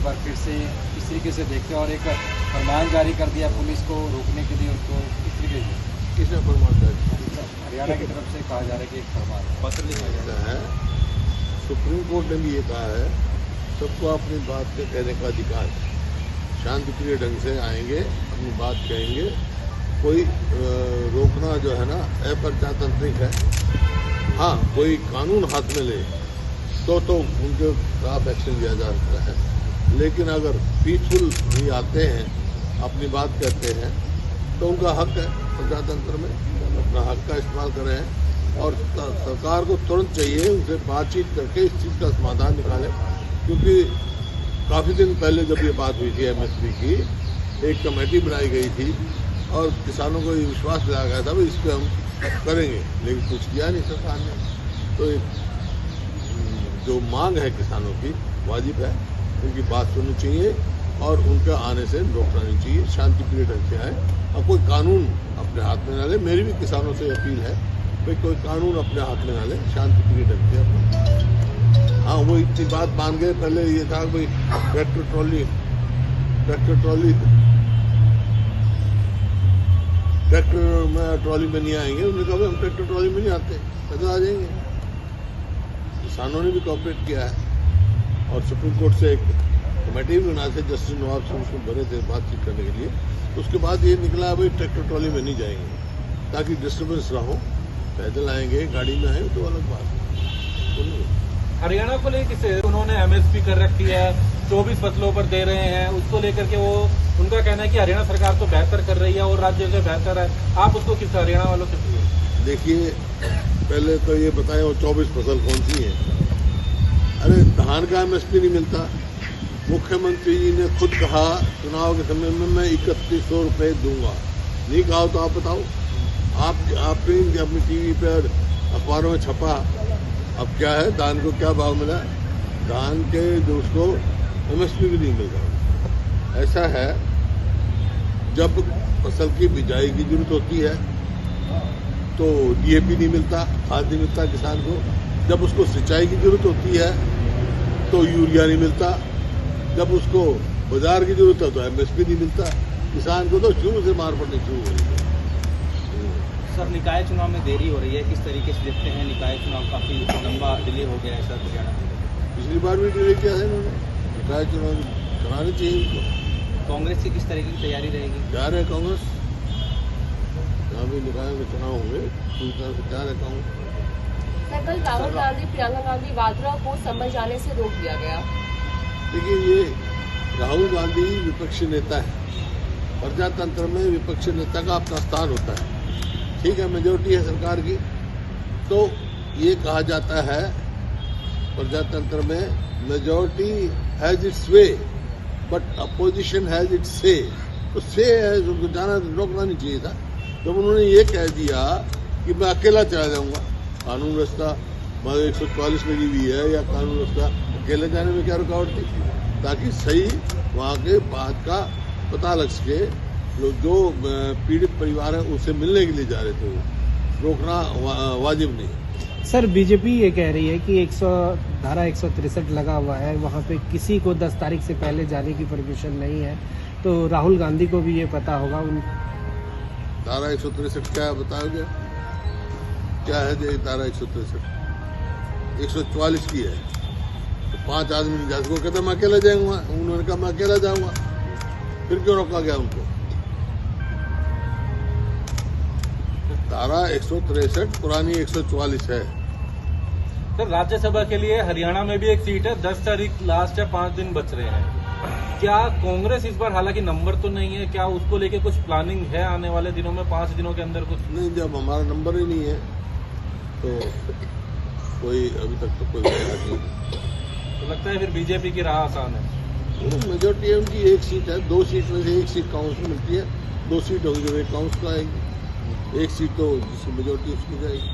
बार फिर से इस तरीके से देखते हैं और एक फरमान जारी कर दिया पुलिस को रोकने के लिए उनको इस तरीके से? किसने फरमान जारी? हरियाणा की तरफ से कहा जा रहा है कि एक फरमान पत्र लिखा गया है। सुप्रीम कोर्ट ने भी ये कहा है सबको अपनी बात के कहने का अधिकार है। शांतिप्रिय ढंग से आएंगे, अपनी बात कहेंगे, कोई रोकना जो है ना अप्रजातांत्रिक है। हाँ, कोई कानून हाथ में ले तो उनके खिलाफ एक्शन लिया जा सकता है, लेकिन अगर पीसफुल भी आते हैं, अपनी बात कहते हैं, तो उनका हक है प्रजातंत्र में, अपना हक का इस्तेमाल कर रहे हैं। और सरकार को तुरंत चाहिए उनसे बातचीत करके इस चीज़ का समाधान निकाले, क्योंकि काफ़ी दिन पहले जब ये बात हुई थी एमएसपी की, एक कमेटी बनाई गई थी और किसानों को ये विश्वास दिलाया गया था भाई इस पर हम करेंगे, लेकिन कुछ किया नहीं सरकार ने। तो जो मांग है किसानों की वाजिब है, उनकी बात सुननी चाहिए और उनके आने से रोकना नहीं चाहिए। शांतिप्रिय ढंग से आए और कोई कानून अपने हाथ में ना ले। मेरी भी किसानों से अपील है भाई कोई कानून अपने हाथ में ना ले, शांतिप्रिय ढंग से अपना। हाँ, वो इतनी बात मान गए। पहले ये था भाई ट्रैक्टर ट्रॉली में नहीं आएंगे। उन्होंने कहा हम ट्रैक्टर ट्रॉली में नहीं आते, पैदल आ जाएंगे। किसानों ने भी कॉपरेट किया है और सुप्रीम कोर्ट से एक कमेटी भी बना थे, जस्टिस नवाब सिंह उसमें बने थे बातचीत करने के लिए। उसके बाद ये निकला भाई ट्रैक्टर ट्रॉली में नहीं जाएंगे ताकि डिस्टर्बेंस ना हो, पैदल आएंगे, गाड़ी में आए तो अलग बात है। हरियाणा को लेकर उन्होंने एमएसपी कर रखी है, 24 फसलों पर दे रहे हैं, उसको लेकर के वो उनका कहना है कि हरियाणा सरकार तो बेहतर कर रही है और राज्य से बेहतर है। आप उसको किस हरियाणा वालों से देखिए, पहले तो ये बताएं वो 24 फसल कौन सी है? अरे धान का एमएसपी नहीं मिलता। मुख्यमंत्री जी ने खुद कहा चुनाव के समय में मैं 3100 रुपये दूंगा। नहीं कहा तो आप बताओ। आपने अपनी टीवी पर अखबारों में छपा। अब क्या है, धान को क्या भाव मिला? धान के जो उसको एमएसपी भी नहीं मिल रहा। ऐसा है, जब फसल की बिजाई की जरूरत होती है तो डीएपी नहीं मिलता, खाद नहीं मिलता किसान को। जब उसको सिंचाई की जरूरत होती है तो यूरिया नहीं मिलता। जब उसको बाजार की जरूरत है तो एमएसपी नहीं मिलता। किसान को तो शुरू से मार पड़नी शुरू हो रही है। सर, निकाय चुनाव में देरी हो रही है, किस तरीके से देखते हैं? निकाय चुनाव काफी लंबा डिले हो गया है सर हरियाणा में। पिछली बार भी डिले किया है इन्होंने। निकाय चुनाव कराने चाहिए इनको। कांग्रेस की किस तरीके की तैयारी रहेगी? तैयार है कांग्रेस, जहाँ भी निकाय के चुनाव होंगे पूरी तरह से तैयार है कांग्रेस। सर, कल राहुल गांधी प्रियंका गांधी वाड्रा को संभल जाने से रोक दिया गया। देखिए, ये राहुल गांधी विपक्षी नेता है। प्रजातंत्र में विपक्षी नेता का अपना स्थान होता है। ठीक है, मेजोरिटी है सरकार की, तो ये कहा जाता है प्रजातंत्र में majority has its way but opposition has its से। तो से है जो जाना रोकना नहीं चाहिए था। जब उन्होंने ये कह दिया कि मैं अकेला चला जाऊंगा, कानून व्यवस्था 144 लगी हुई है या कानून व्यवस्था, अकेले जाने में क्या रुकावट थी? ताकि सही वहाँ के बात का पता लग सके। जो पीड़ित परिवार है उनसे मिलने के लिए जा रहे थे, वो रोकना वाजिब नहीं। सर, बीजेपी ये कह रही है कि धारा 163 लगा हुआ है, वहाँ पे किसी को 10 तारीख से पहले जाने की परमिशन नहीं है। तो राहुल गांधी को भी ये पता होगा। धारा 163 क्या बताओगे? क्या है ये धारा 163? 144 की है। तो 5 आदमी नहीं जा सको, कहते मैं अकेला जाऊंगा। उन्होंने कहा मैं अकेला जाऊंगा, फिर क्यों रोका गया उनको? धारा 163 पुरानी 144 है। सर, राज्यसभा के लिए हरियाणा में भी एक सीट है, 10 तारीख लास्ट है, 5 दिन बच रहे हैं। क्या कांग्रेस इस बार, हालांकि नंबर तो नहीं है, क्या उसको लेके कुछ प्लानिंग है आने वाले दिनों में, 5 दिनों के अंदर कुछ? नहीं, जब हमारा नंबर ही नहीं है तो कोई अभी तक तो कोई बात नहीं। तो लगता है फिर बीजेपी की राह आसान है। मेजोरिटी है उनकी, 1 सीट है। 2 सीट में से 1 सीट कांग्रेस में मिलती है, 2 सीट होगी जो कांग्रेस को आएगी। 1 सीट तो जिसकी मेजोरिटी उसकी जाएगी।